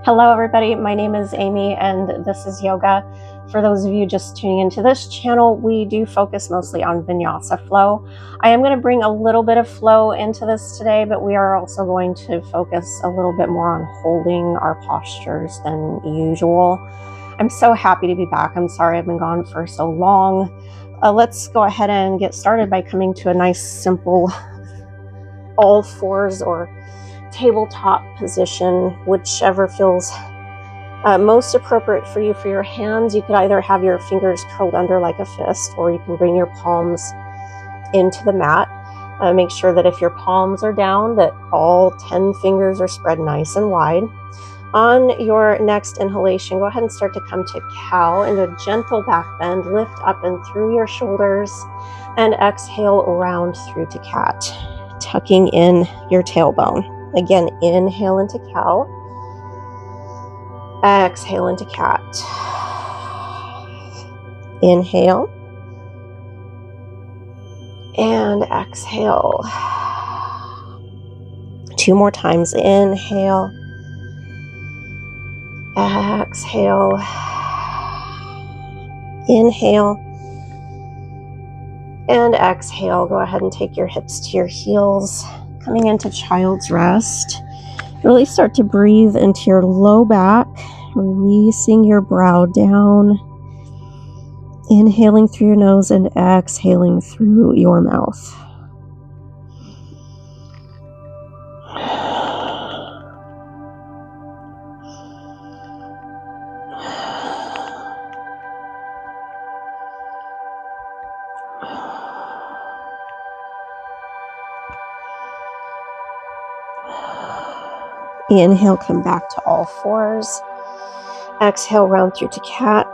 Hello everybody, my name is Amy and this is yoga. For those of you just tuning into this channel, we do focus mostly on vinyasa flow. I am going to bring a little bit of flow into this today, but we are also going to focus a little bit more on holding our postures than usual. I'm so happy to be back. I'm sorry I've been gone for so long. Let's go ahead and get started by coming to a nice simple all fours or tabletop position, whichever feels most appropriate for you. For your hands, you could either have your fingers curled under like a fist, or you can bring your palms into the mat. Make sure that if your palms are down, that all 10 fingers are spread nice and wide. On your next inhalation, go ahead and start to come to cow into a gentle back bend. Lift up and through your shoulders, and exhale round through to cat, tucking in your tailbone. Again, inhale into cow. Exhale into cat. Inhale. And exhale. 2 more times. Inhale. Exhale. Inhale. And exhale. Go ahead and take your hips to your heels. Coming into child's rest. Really start to breathe into your low back, releasing your brow down. Inhaling through your nose and exhaling through your mouth. Inhale, come back to all fours. Exhale, round through to cat.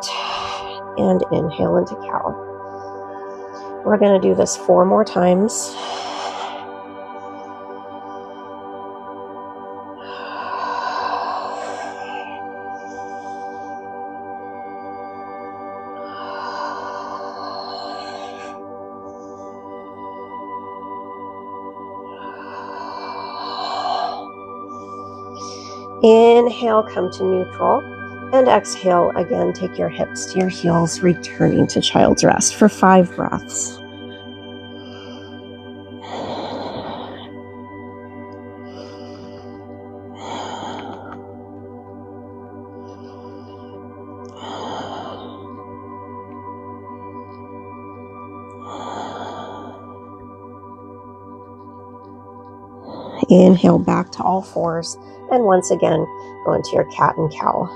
And inhale into cow. We're going to do this 4 more times. Inhale, come to neutral, and exhale again. Take your hips to your heels, returning to child's rest for 5 breaths. Inhale back to all fours, and once again, go into your cat and cow.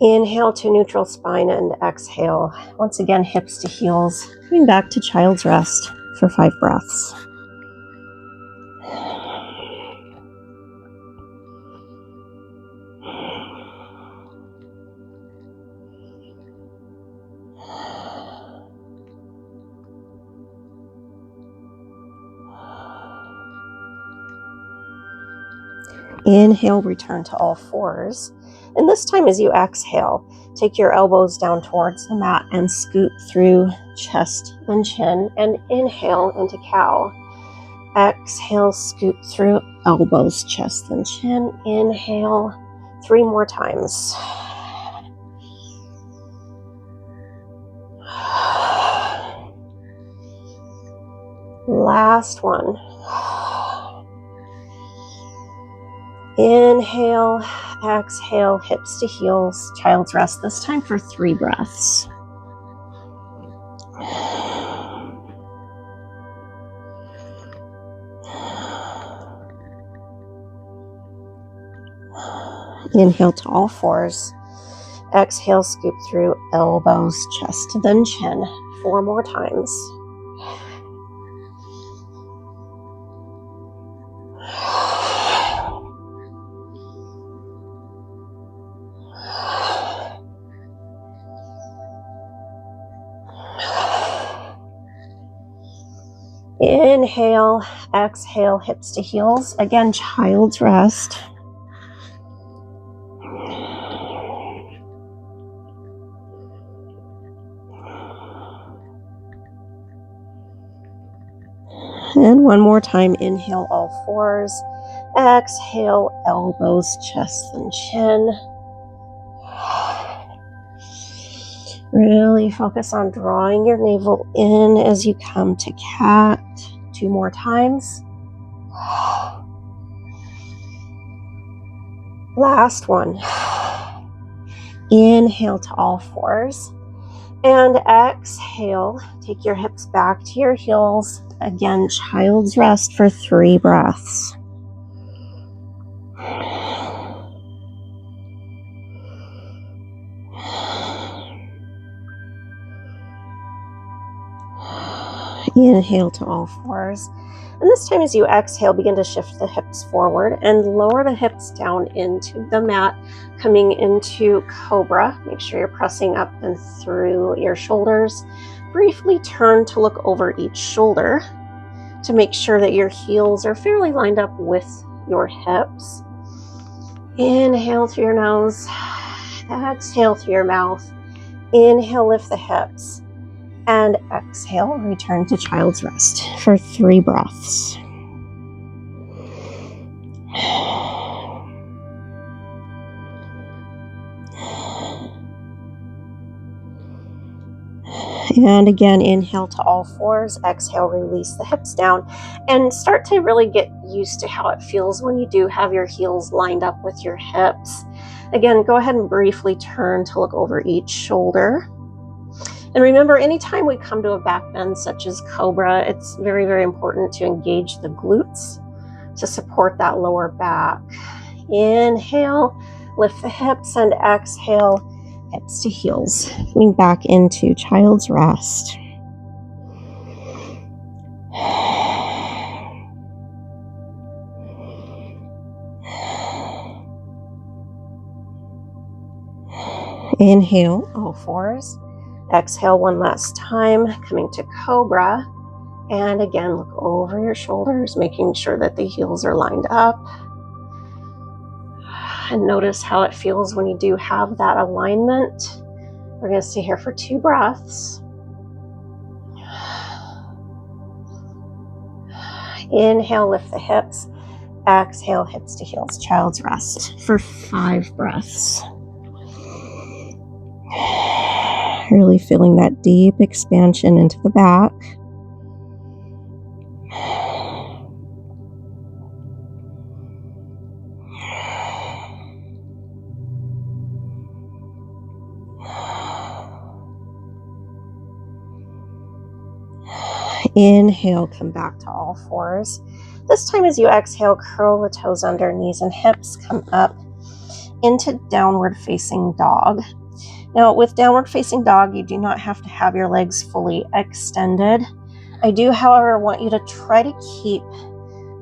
Inhale to neutral spine and exhale. Once again, hips to heels, coming back to child's rest for 5 breaths. Inhale, return to all fours. And this time as you exhale, take your elbows down towards the mat and scoot through chest and chin, and inhale into cow. Exhale, scoot through elbows, chest and chin. Inhale, 3 more times. Last one. Inhale, exhale, hips to heels, child's rest, this time for 3 breaths. Inhale to all fours. Exhale, scoop through elbows, chest, then chin. 4 more times. Inhale, exhale, hips to heels. Again, child's rest. And one more time, inhale all fours. Exhale, elbows, chest, and chin. Really focus on drawing your navel in as you come to cat. 2 more times. Last one. Inhale to all fours. And exhale, take your hips back to your heels. Again, child's rest for 3 breaths. Inhale to all fours. And this time as you exhale, begin to shift the hips forward and lower the hips down into the mat, coming into cobra. Make sure you're pressing up and through your shoulders. Briefly turn to look over each shoulder to make sure that your heels are fairly lined up with your hips. Inhale through your nose, exhale through your mouth. Inhale, lift the hips. And exhale, return to child's rest for 3 breaths. And again, inhale to all fours, exhale, release the hips down, and start to really get used to how it feels when you do have your heels lined up with your hips. Again, go ahead and briefly turn to look over each shoulder. And remember, anytime we come to a back bend such as cobra, it's very, very important to engage the glutes to support that lower back. Inhale, lift the hips, and exhale, hips to heels. Coming back into child's rest. Inhale, all fours. Exhale one last time, coming to cobra. And again, look over your shoulders, making sure that the heels are lined up. And notice how it feels when you do have that alignment. We're going to stay here for 2 breaths. Inhale, lift the hips. Exhale, hips to heels, child's rest for 5 breaths. Really feeling that deep expansion into the back. Inhale, come back to all fours. This time as you exhale, curl the toes under, knees and hips, come up into downward facing dog. Now with downward facing dog, you do not have to have your legs fully extended. I do, however, want you to try to keep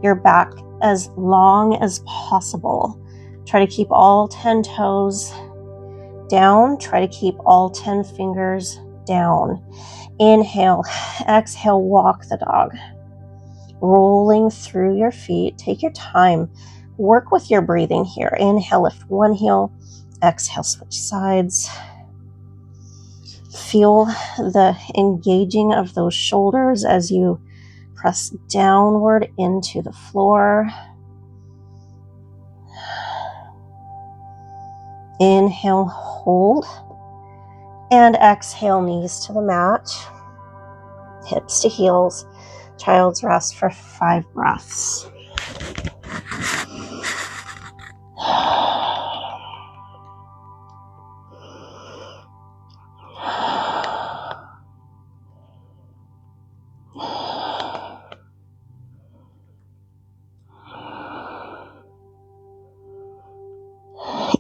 your back as long as possible. Try to keep all 10 toes down. Try to keep all 10 fingers down. Inhale, exhale, walk the dog. Rolling through your feet. Take your time. Work with your breathing here. Inhale, lift one heel. Exhale, switch sides. Feel the engaging of those shoulders as you press downward into the floor. Inhale, hold. And exhale, knees to the mat. Hips to heels. Child's rest for 5 breaths.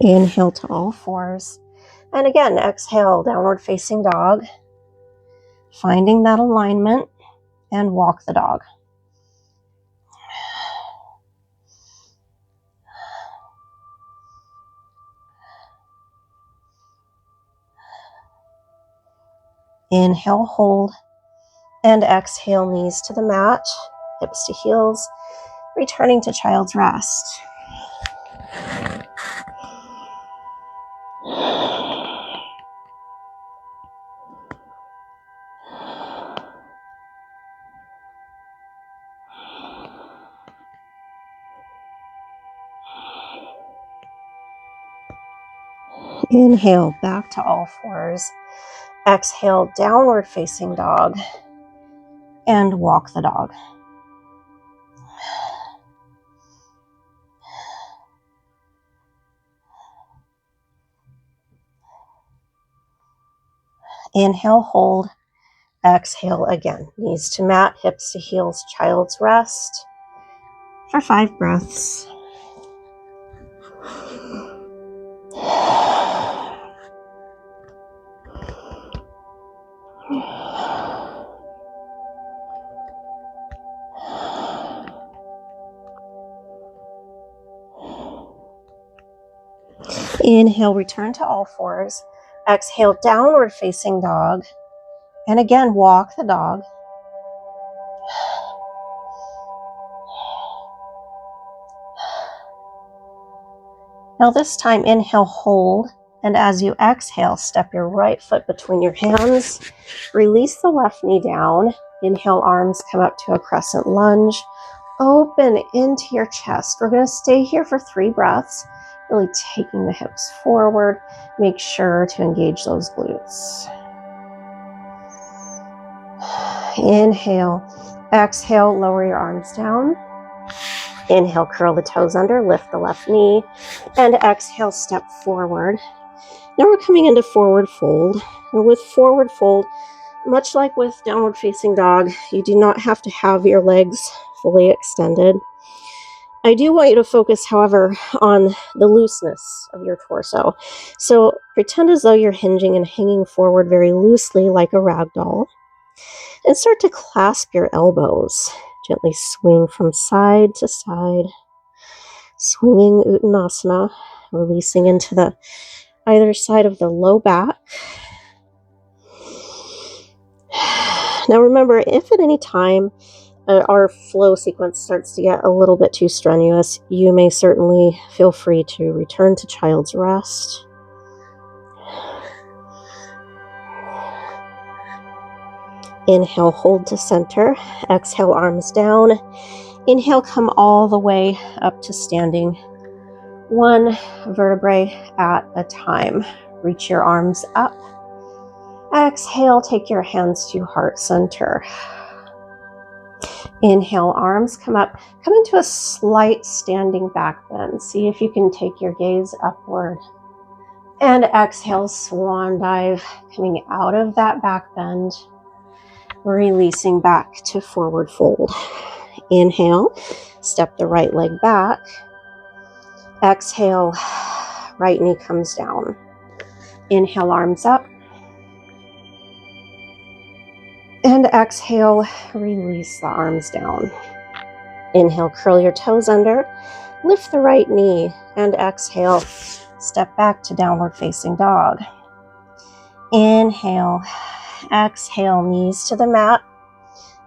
Inhale to all fours. And again, exhale, downward facing dog. Finding that alignment and walk the dog. Inhale, hold. And exhale, knees to the mat, hips to heels, returning to child's rest. Inhale, back to all fours. Exhale, downward facing dog, and walk the dog. Inhale, hold. Exhale again. Knees to mat, hips to heels, child's rest for 5 breaths. Inhale, return to all fours. Exhale, downward facing dog. And again, walk the dog. Now this time, inhale, hold. And as you exhale, step your right foot between your hands. Release the left knee down. Inhale, arms come up to a crescent lunge. Open into your chest. We're going to stay here for 3 breaths, really taking the hips forward. Make sure to engage those glutes. Inhale. Exhale, lower your arms down. Inhale, curl the toes under, lift the left knee, and exhale, step forward. Now we're coming into forward fold. And with forward fold, much like with downward facing dog, you do not have to have your legs fully extended. I do want you to focus, however, on the looseness of your torso. So pretend as though you're hinging and hanging forward very loosely like a rag doll. And start to clasp your elbows. Gently swing from side to side. Swinging Uttanasana, releasing into the either side of the low back. Now remember, if at any time our flow sequence starts to get a little bit too strenuous, you may certainly feel free to return to child's rest. Inhale, hold to center. Exhale, arms down. Inhale, come all the way up to standing. 1 vertebrae at a time. Reach your arms up. Exhale, take your hands to heart center. Inhale, arms come up. Come into a slight standing back bend. See if you can take your gaze upward. And exhale, swan dive, coming out of that back bend. Releasing back to forward fold. Inhale, step the right leg back. Exhale, right knee comes down. Inhale, arms up. And exhale, release the arms down. Inhale, curl your toes under. Lift the right knee. And exhale, step back to downward facing dog. Inhale. Exhale, knees to the mat,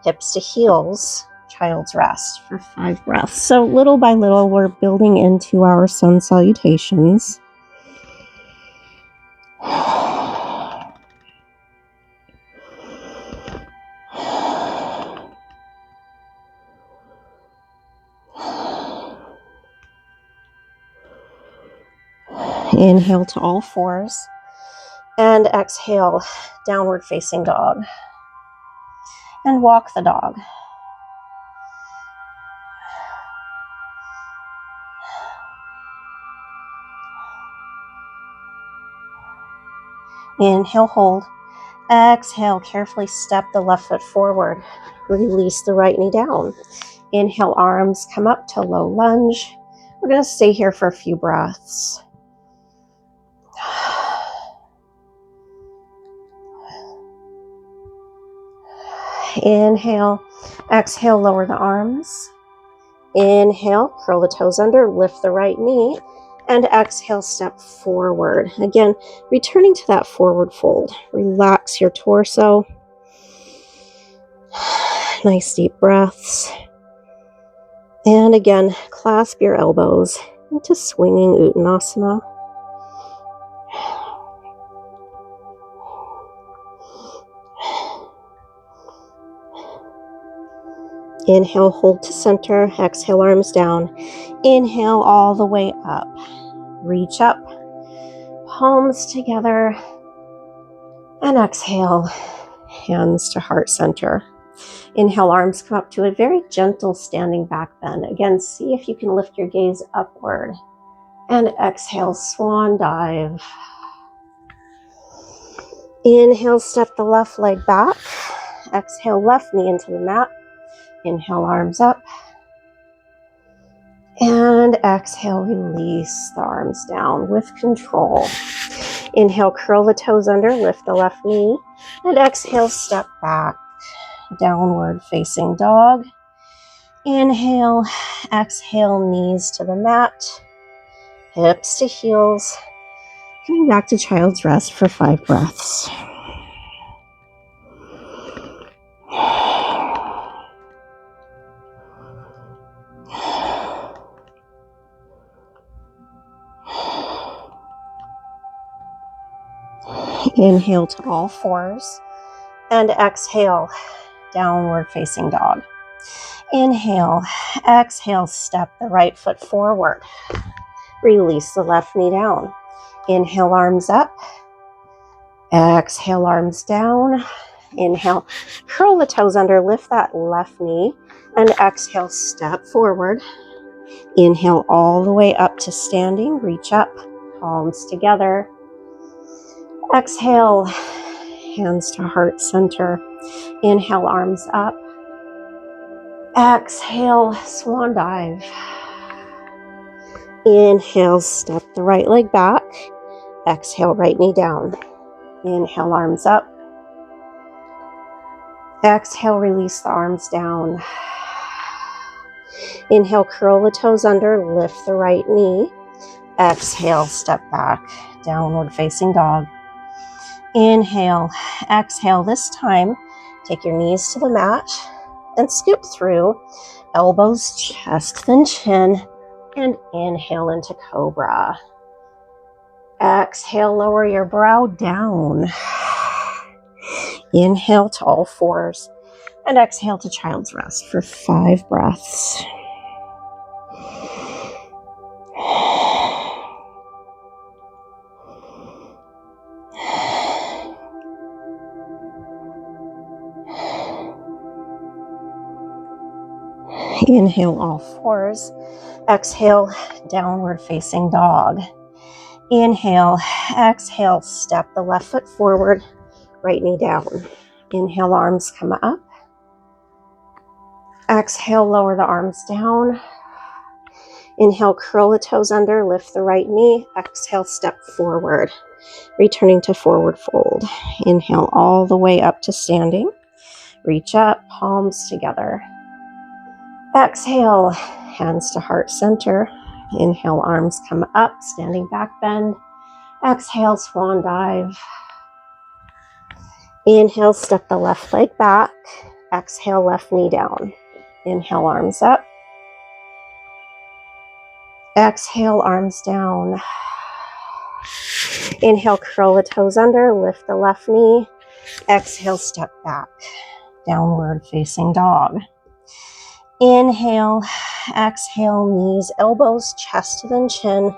hips to heels, child's rest for 5 breaths. So little by little, we're building into our sun salutations. Inhale to all fours. And exhale, downward facing dog. And walk the dog. Inhale, hold. Exhale, carefully step the left foot forward. Release the right knee down. Inhale, arms come up to low lunge. We're going to stay here for a few breaths. Inhale, exhale, lower the arms. Inhale, curl the toes under, lift the right knee, and exhale, step forward. Again, returning to that forward fold. Relax your torso. Nice deep breaths. And again, clasp your elbows into swinging Uttanasana. Inhale, hold to center. Exhale, arms down. Inhale all the way up. Reach up, palms together. And exhale, hands to heart center. Inhale, arms come up to a very gentle standing back bend. Again, see if you can lift your gaze upward. And exhale, swan dive. Inhale, step the left leg back. Exhale, left knee into the mat. Inhale, arms up. And exhale, release the arms down with control. Inhale, curl the toes under, lift the left knee. And exhale, step back. Downward facing dog. Inhale, exhale, knees to the mat. Hips to heels. Coming back to child's rest for 5 breaths. Inhale to all fours and exhale, downward facing dog. Inhale, exhale, step the right foot forward. Release the left knee down. Inhale, arms up. Exhale, arms down. Inhale, curl the toes under, lift that left knee, and exhale, step forward. Inhale all the way up to standing, reach up, palms together. Exhale, hands to heart center. Inhale, arms up. Exhale, swan dive. Inhale, step the right leg back. Exhale, right knee down. Inhale, arms up. Exhale, release the arms down. Inhale, curl the toes under, lift the right knee. Exhale, step back, downward facing dog. Inhale, exhale. This time, take your knees to the mat and scoop through. Elbows, chest, then chin. And inhale into cobra. Exhale, lower your brow down. Inhale to all fours. And exhale to child's rest for 5 breaths. Inhale, all fours. Exhale, downward facing dog. Inhale, exhale, step the left foot forward, right knee down. Inhale, arms come up. Exhale, lower the arms down. Inhale, curl the toes under, lift the right knee. Exhale, step forward, returning to forward fold. Inhale all the way up to standing. Reach up, palms together. Exhale, hands to heart center. Inhale, arms come up, standing back bend. Exhale, swan dive. Inhale, step the left leg back. Exhale, left knee down. Inhale, arms up. Exhale, arms down. Inhale, curl the toes under, lift the left knee. Exhale, step back, downward facing dog. Inhale, exhale, knees, elbows, chest, then chin.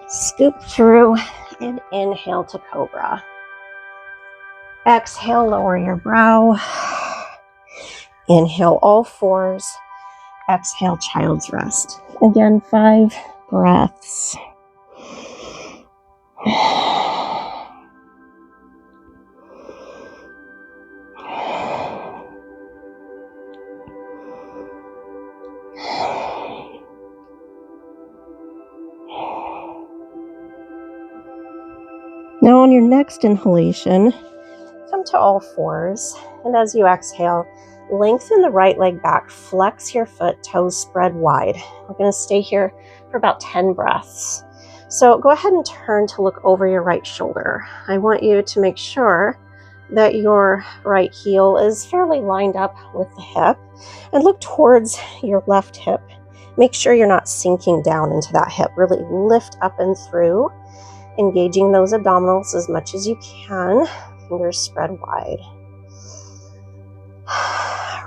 Scoop through and inhale to cobra. Exhale, lower your brow. Inhale, all fours. Exhale, child's rest. Again, 5 breaths. Now on your next inhalation, come to all fours, and as you exhale, lengthen the right leg back, flex your foot, toes spread wide. We're going to stay here for about 10 breaths. So go ahead and turn to look over your right shoulder. I want you to make sure that your right heel is fairly lined up with the hip, and look towards your left hip. Make sure you're not sinking down into that hip. Really lift up and through, engaging those abdominals as much as you can. Fingers spread wide.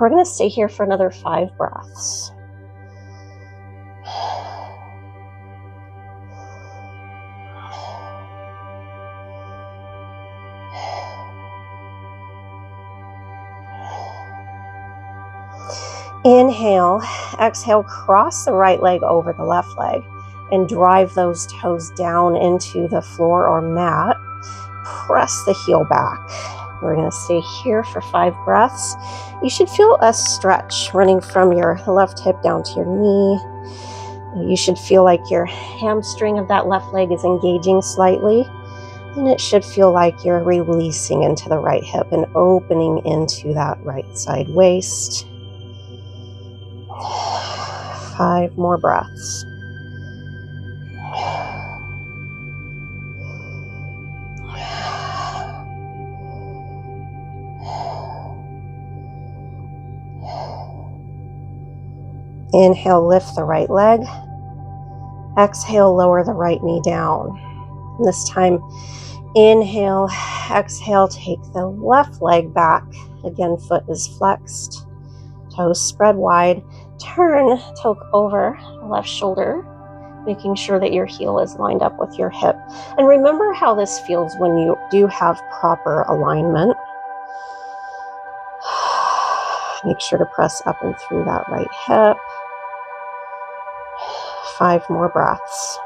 We're going to stay here for another 5 breaths. Inhale, exhale, cross the right leg over the left leg and drive those toes down into the floor or mat. Press the heel back. We're going to stay here for 5 breaths. You should feel a stretch running from your left hip down to your knee. You should feel like your hamstring of that left leg is engaging slightly. And it should feel like you're releasing into the right hip and opening into that right side waist. 5 more breaths. Inhale, lift the right leg. Exhale, lower the right knee down. And this time, inhale, exhale, take the left leg back. Again, foot is flexed, toes spread wide. Turn, toe over the left shoulder, making sure that your heel is lined up with your hip. And remember how this feels when you do have proper alignment. Make sure to press up and through that right hip. 5 more breaths.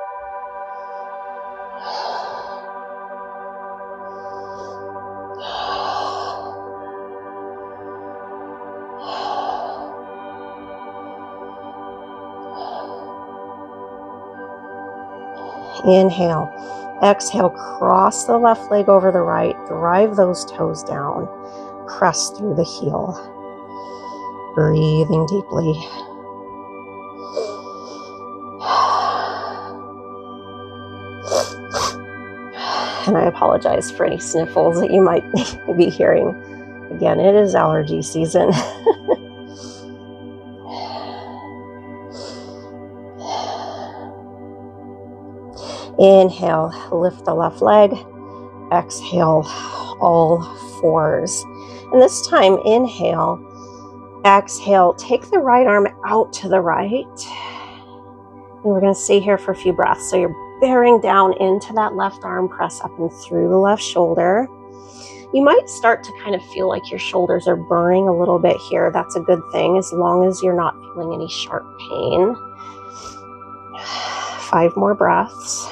Inhale, exhale, cross the left leg over the right, drive those toes down, press through the heel, breathing deeply. And I apologize for any sniffles that you might be hearing. Again, it is allergy season. Inhale, lift the left leg. Exhale, all 4s. And this time, inhale, exhale, take the right arm out to the right. And we're going to stay here for a few breaths. So you're bearing down into that left arm, press up and through the left shoulder. You might start to kind of feel like your shoulders are burning a little bit here. That's a good thing, as long as you're not feeling any sharp pain. 5 more breaths.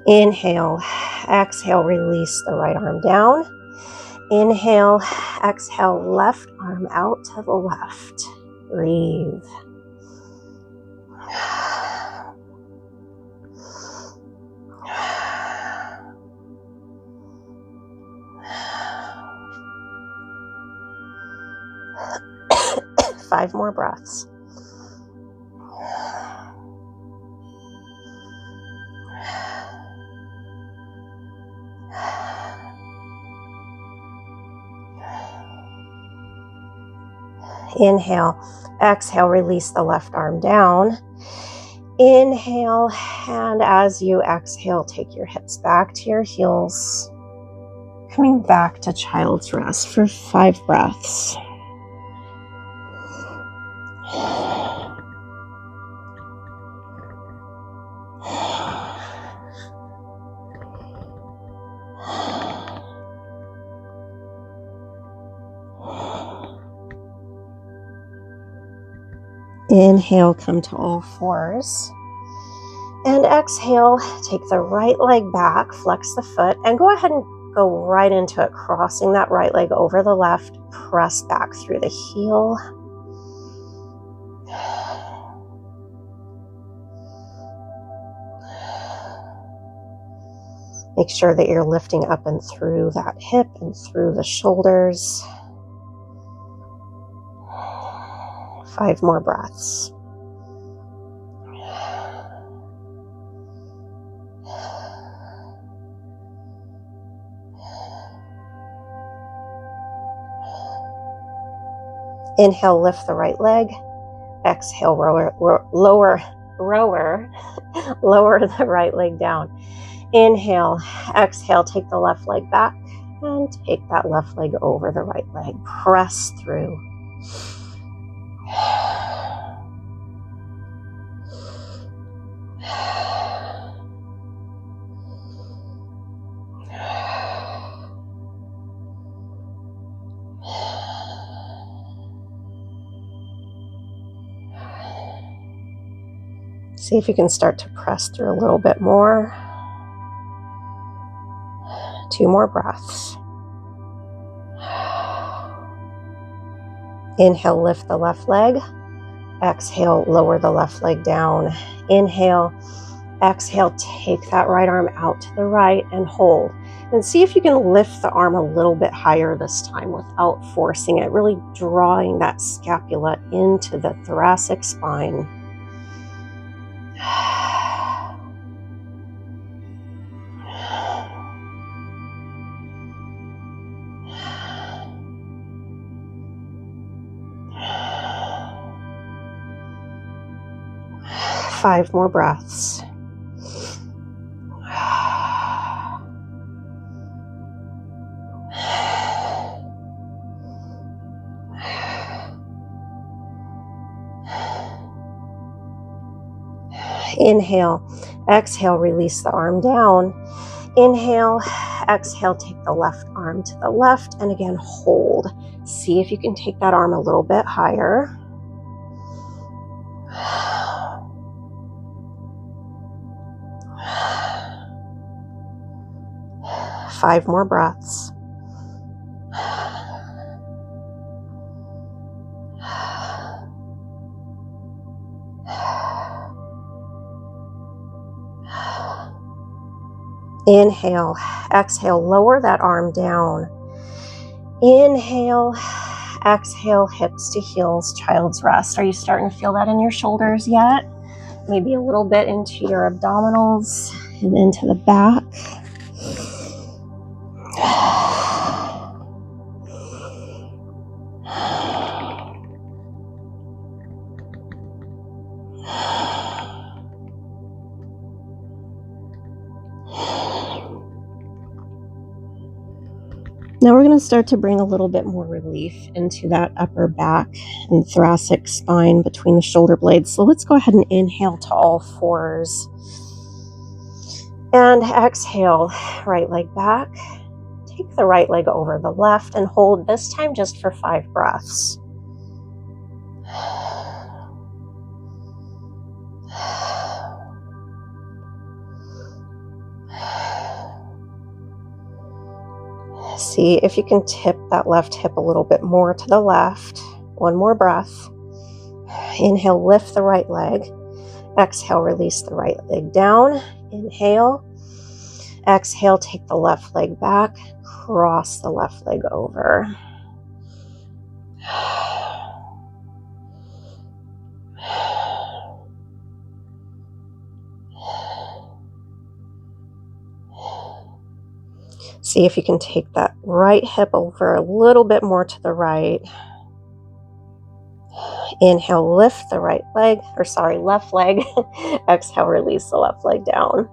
Inhale, exhale, release the right arm down. Inhale, exhale, left arm out to the left. Breathe. Five more breaths. Inhale, exhale, release the left arm down. Inhale, and as you exhale, take your hips back to your heels. Coming back to child's rest for 5 breaths. Inhale, come to all 4s. And exhale, take the right leg back, flex the foot, and go ahead and go right into it, crossing that right leg over the left, press back through the heel. Make sure that you're lifting up and through that hip and through the shoulders. 5 more breaths. Inhale, lift the right leg. Exhale, lower the right leg down. Inhale, exhale, take the left leg back and take that left leg over the right leg. Press through. See if you can start to press through a little bit more. 2 more breaths. Inhale, lift the left leg. Exhale, lower the left leg down. Inhale, exhale, take that right arm out to the right and hold. And see if you can lift the arm a little bit higher this time without forcing it, really drawing that scapula into the thoracic spine. 5 more breaths. Inhale, exhale, release the arm down. Inhale, exhale, take the left arm to the left, and again, hold. See if you can take that arm a little bit higher. Five more breaths. Inhale, exhale, lower that arm down. Inhale, exhale, hips to heels, child's rest. Are you starting to feel that in your shoulders yet? Maybe a little bit into your abdominals and into the back. Now we're going to start to bring a little bit more relief into that upper back and thoracic spine between the shoulder blades. So let's go ahead and inhale to all fours. And exhale, right leg back. Take the right leg over the left and hold, this time just for 5 breaths. See if you can tip that left hip a little bit more to the left. 1 more breath. Inhale, lift the right leg. Exhale, release the right leg down. Inhale. Exhale, take the left leg back. Cross the left leg over. See if you can take that right hip over a little bit more to the right. Inhale, lift the left leg. Exhale, release the left leg down.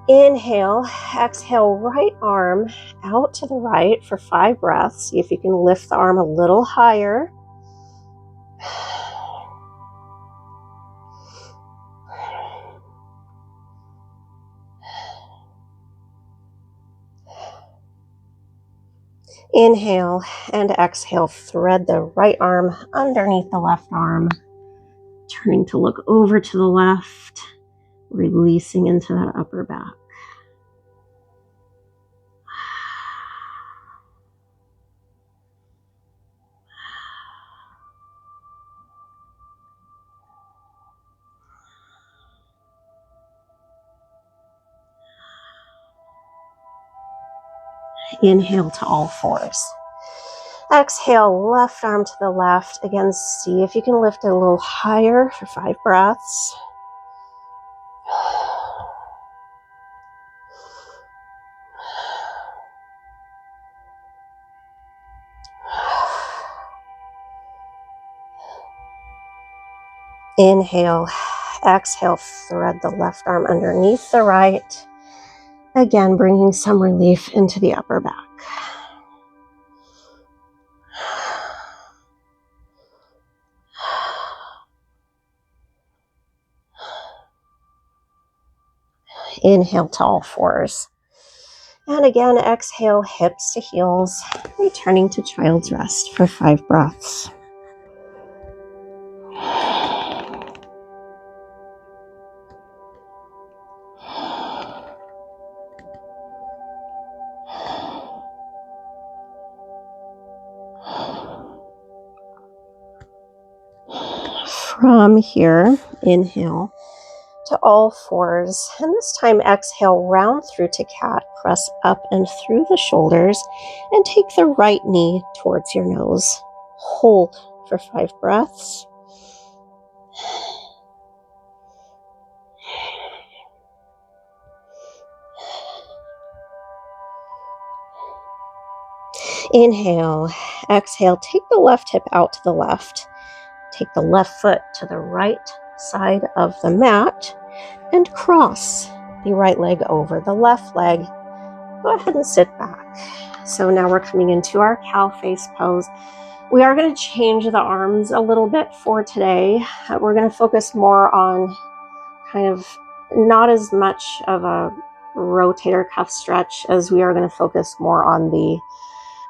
Inhale, exhale, right arm out to the right for 5 breaths. See if you can lift the arm a little higher. Inhale and exhale, thread the right arm underneath the left arm, turning to look over to the left, releasing into that upper back. Inhale to all fours. Exhale, left arm to the left. Again, see if you can lift it a little higher for 5 breaths. Inhale, exhale, thread the left arm underneath the right. Again, bringing some relief into the upper back. Inhale to all fours. And again, exhale, hips to heels, returning to child's rest for 5 breaths. From here, inhale to all fours, and this time exhale, round through to cat, press up and through the shoulders, and take the right knee towards your nose. Hold for 5 breaths. Inhale, exhale, take the left hip out to the left. Take the left foot to the right side of the mat and cross the right leg over the left leg. Go ahead and sit back. So now we're coming into our cow face pose. We are going to change the arms a little bit for today. We're going to focus more on kind of not as much of a rotator cuff stretch as we are going to focus more on the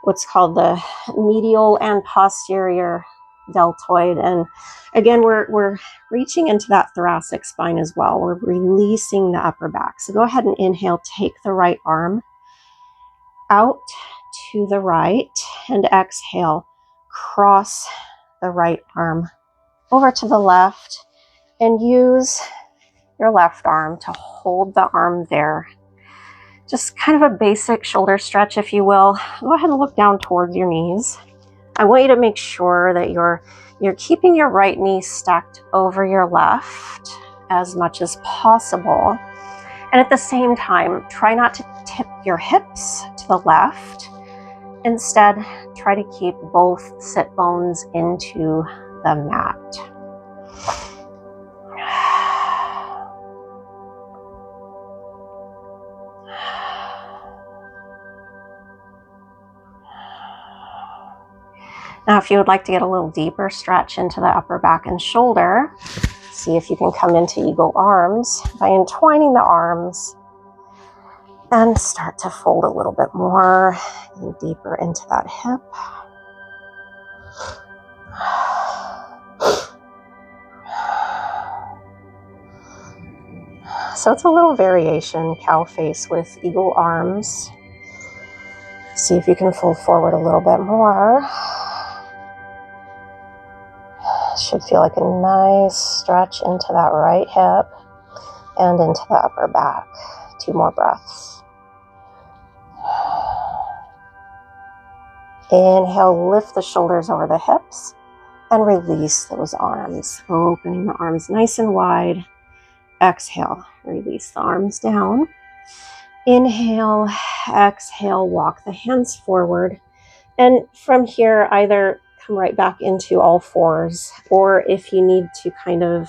what's called the medial and posterior deltoid. And again, we're reaching into that thoracic spine as well. We're releasing the upper back. So go ahead and inhale, take the right arm out to the right, and exhale, cross the right arm over to the left, and use your left arm to hold the arm there. Just kind of a basic shoulder stretch, if you will. Go ahead and look down towards your knees. I want you to make sure that you're keeping your right knee stacked over your left as much as possible. And at the same time, try not to tip your hips to the left. Instead, try to keep both sit bones into the mat. Now, if you would like to get a little deeper stretch into the upper back and shoulder, see if you can come into eagle arms by entwining the arms and start to fold a little bit more, getting deeper into that hip. So it's a little variation, cow face with eagle arms. See if you can fold forward a little bit more. Should feel like a nice stretch into that right hip and into the upper back. 2 more breaths. Inhale, lift the shoulders over the hips and release those arms, opening the arms nice and wide. Exhale, release the arms down. Inhale, exhale, walk the hands forward. And from here, either come right back into all fours, or if you need to kind of,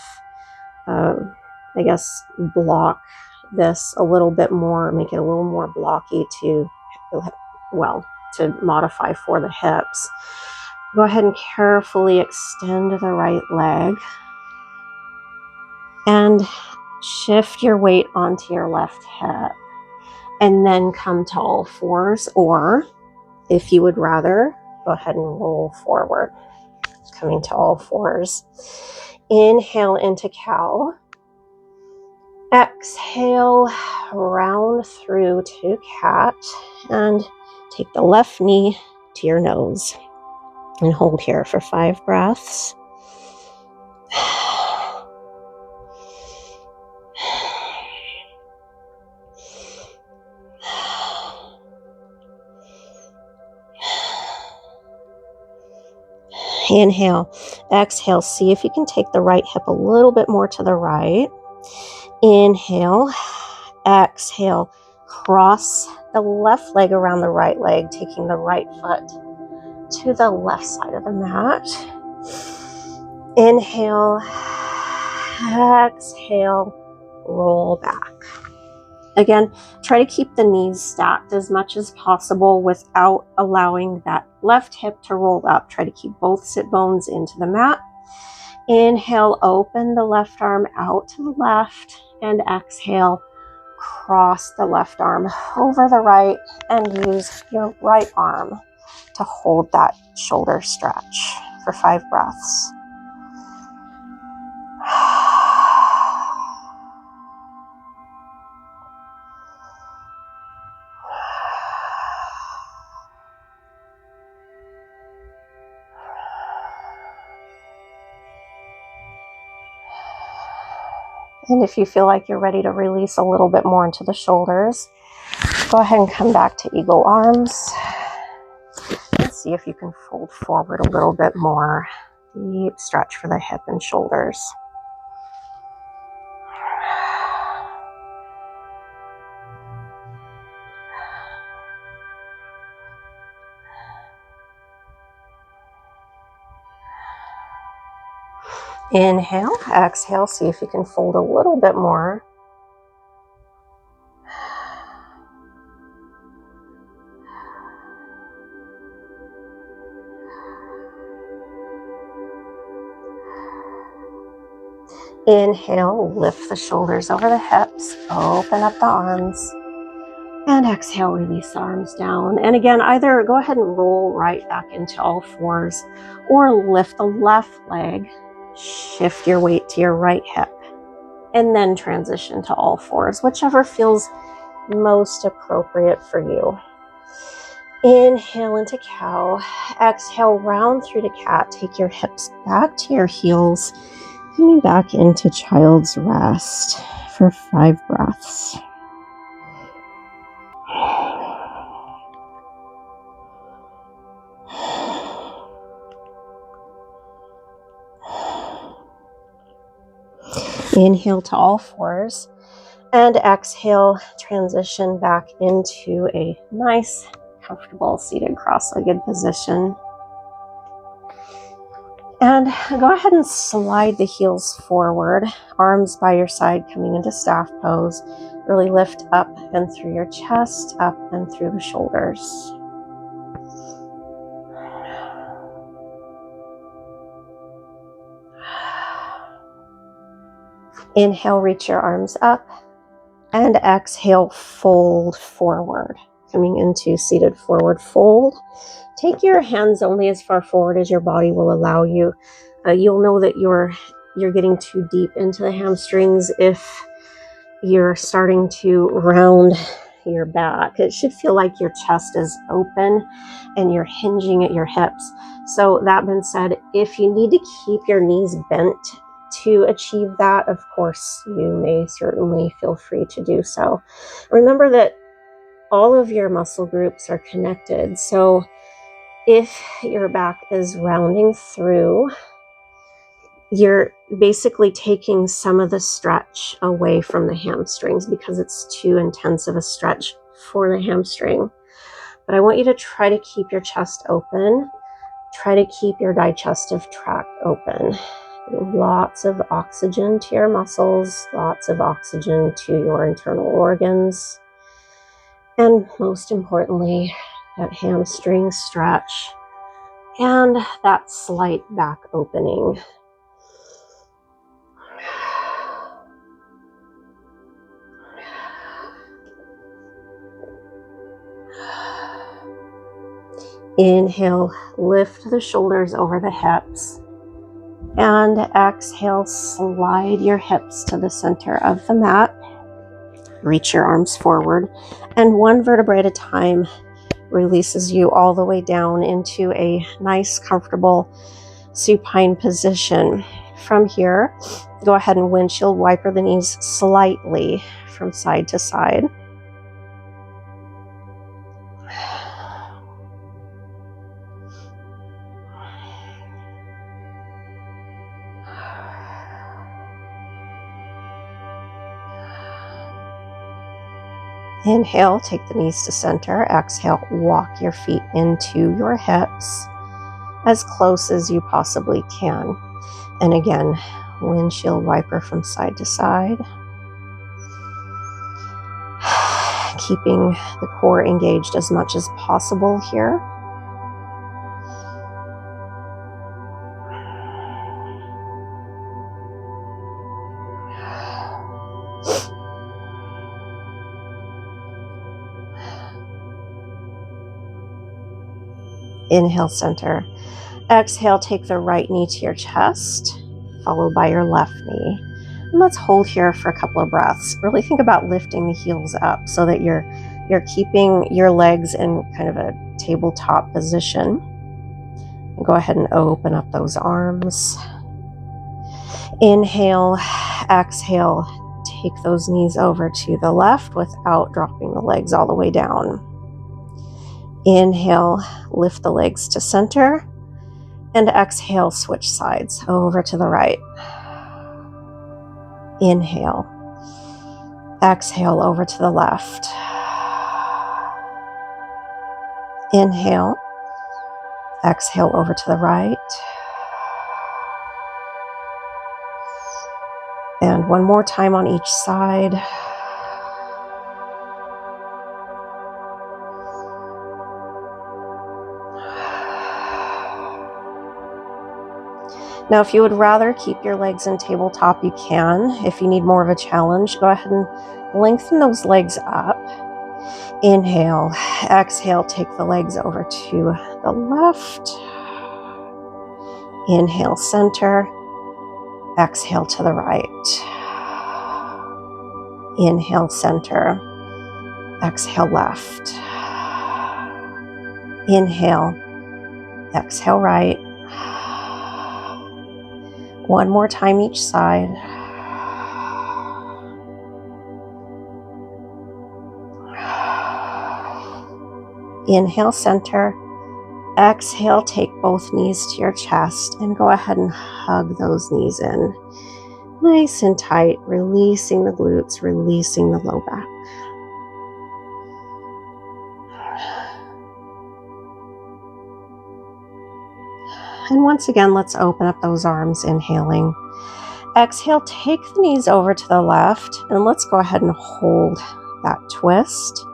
block this a little bit more, make it a little more blocky to modify for the hips. Go ahead and carefully extend the right leg and shift your weight onto your left hip, and then come to all fours, or if you would rather, go ahead and roll forward, coming to all fours. Inhale into cow. Exhale, round through to cat, and take the left knee to your nose and hold here for 5 breaths. Inhale, exhale. See if you can take the right hip a little bit more to the right. Inhale, exhale. Cross the left leg around the right leg, taking the right foot to the left side of the mat. Inhale, exhale, roll back. Again, try to keep the knees stacked as much as possible without allowing that left hip to roll up. Try to keep both sit bones into the mat. Inhale, open the left arm out to the left, and exhale, cross the left arm over the right and use your right arm to hold that shoulder stretch for 5 breaths. And if you feel like you're ready to release a little bit more into the shoulders, go ahead and come back to eagle arms. And see if you can fold forward a little bit more. Deep stretch for the hip and shoulders. Inhale, exhale, see if you can fold a little bit more. Inhale, lift the shoulders over the hips, open up the arms, and exhale, release the arms down. And again, either go ahead and roll right back into all fours, or lift the left leg, shift your weight to your right hip, and then transition to all fours, whichever feels most appropriate for you. Inhale into cow, exhale, round through to cat. Take your hips back to your heels, coming back into child's rest for 5 breaths. Inhale to all fours, and exhale, transition back into a nice, comfortable seated cross-legged position. And go ahead and slide the heels forward, arms by your side coming into staff pose. Really lift up and through your chest, up and through the shoulders. Inhale, reach your arms up, and exhale, fold forward, coming into seated forward fold. Take your hands only as far forward as your body will allow you. You'll know that you're getting too deep into the hamstrings if you're starting to round your back. It should feel like your chest is open and you're hinging at your hips. So that being said, if you need to keep your knees bent to achieve that, of course, you may certainly feel free to do so. Remember that all of your muscle groups are connected. So if your back is rounding through, you're basically taking some of the stretch away from the hamstrings because it's too intense of a stretch for the hamstring. But I want you to try to keep your chest open. Try to keep your digestive tract open. Lots of oxygen to your muscles, lots of oxygen to your internal organs. And most importantly, that hamstring stretch and that slight back opening. Inhale, lift the shoulders over the hips, and exhale, slide your hips to the center of the mat. Reach your arms forward, and one vertebrae at a time releases you all the way down into a nice, comfortable supine position. From here, go ahead and windshield wiper the knees slightly from side to side. Inhale, take the knees to center. Exhale, walk your feet into your hips as close as you possibly can. And again, windshield wiper from side to side. Keeping the core engaged as much as possible here. Inhale, center. Exhale, take the right knee to your chest, followed by your left knee. And let's hold here for a couple of breaths. Really think about lifting the heels up so that you're keeping your legs in kind of a tabletop position. And go ahead and open up those arms. Inhale, exhale, take those knees over to the left without dropping the legs all the way down. Inhale, lift the legs to center, and exhale, switch sides over to the right. Inhale, exhale over to the left. Inhale, exhale over to the right. And one more time on each side. Now, if you would rather keep your legs in tabletop, you can. If you need more of a challenge, go ahead and lengthen those legs up. Inhale, exhale, take the legs over to the left. Inhale, center. Exhale to the right. Inhale, center. Exhale, left. Inhale, exhale, right. One more time each side. Inhale, center. Exhale, take both knees to your chest and go ahead and hug those knees in. Nice and tight, releasing the glutes, releasing the low back. And once again, let's open up those arms, inhaling. Exhale, take the knees over to the left, and let's go ahead and hold that twist,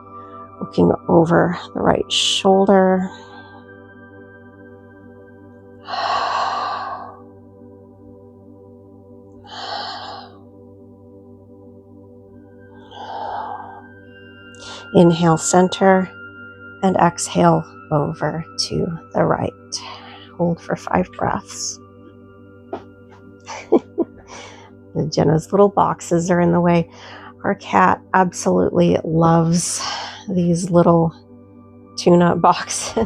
looking over the right shoulder. Inhale, center, and exhale over to the right. Hold for 5 breaths. Jenna's little boxes are in the way. Our cat absolutely loves these little tuna boxes.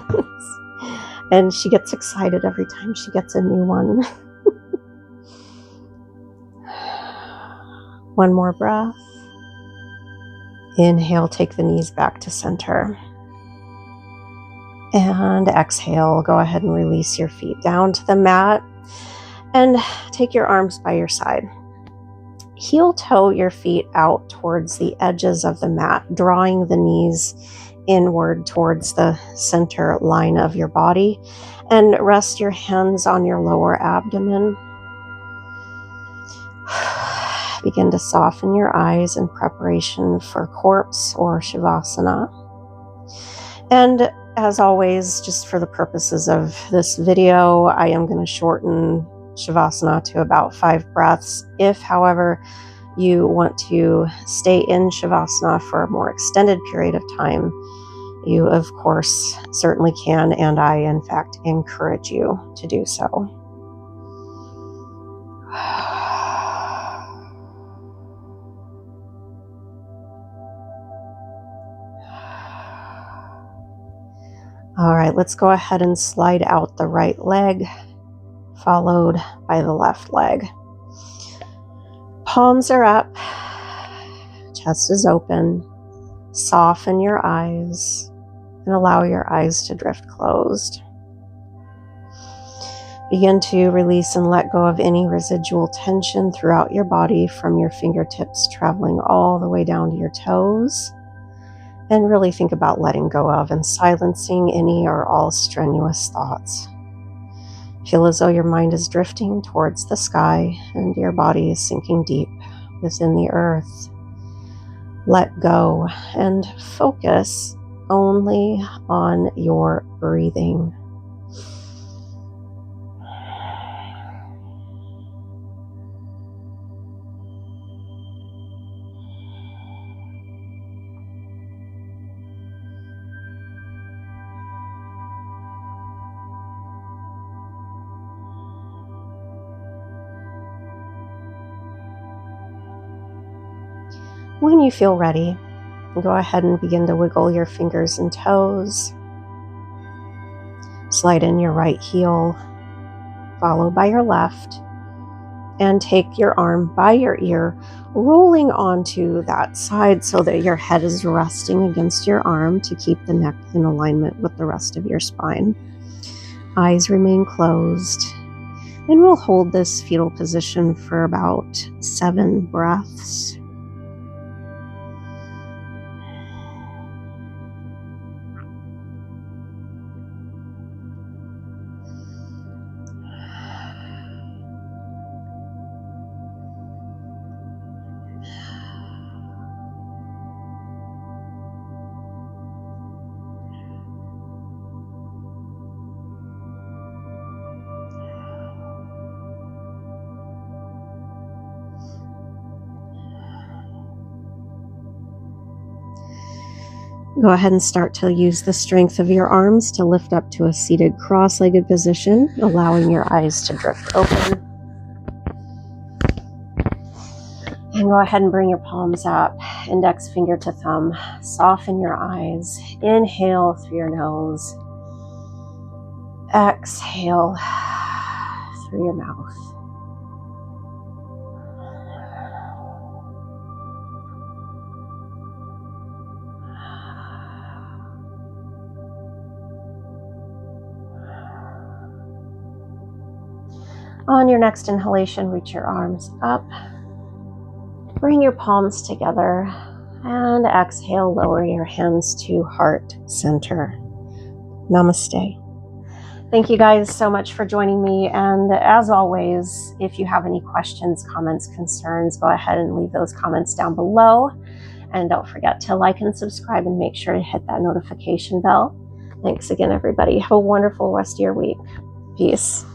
And she gets excited every time she gets a new one. One more breath. Inhale, take the knees back to center. And exhale, go ahead and release your feet down to the mat. And take your arms by your side. Heel toe your feet out towards the edges of the mat, drawing the knees inward towards the center line of your body. And rest your hands on your lower abdomen. Begin to soften your eyes in preparation for corpse or shavasana. And as always, just for the purposes of this video, I am going to shorten shavasana to about 5 breaths. If, however, you want to stay in shavasana for a more extended period of time, you, of course, certainly can, and I, in fact, encourage you to do so. All right, let's go ahead and slide out the right leg, followed by the left leg. Palms are up, chest is open. Soften your eyes and allow your eyes to drift closed. Begin to release and let go of any residual tension throughout your body, from your fingertips traveling all the way down to your toes. And really think about letting go of and silencing any or all strenuous thoughts. Feel as though your mind is drifting towards the sky and your body is sinking deep within the earth. Let go and focus only on your breathing. When you feel ready, go ahead and begin to wiggle your fingers and toes. Slide in your right heel, followed by your left, and take your arm by your ear, rolling onto that side so that your head is resting against your arm to keep the neck in alignment with the rest of your spine. Eyes remain closed, and we'll hold this fetal position for about 7 breaths. Go ahead and start to use the strength of your arms to lift up to a seated cross-legged position, allowing your eyes to drift open. And go ahead and bring your palms up, index finger to thumb. Soften your eyes. Inhale through your nose. Exhale through your mouth. On your next inhalation, reach your arms up. Bring your palms together and exhale, lower your hands to heart center. Namaste. Thank you guys so much for joining me. And as always, if you have any questions, comments, concerns, go ahead and leave those comments down below. And don't forget to like and subscribe and make sure to hit that notification bell. Thanks again, everybody. Have a wonderful rest of your week. Peace.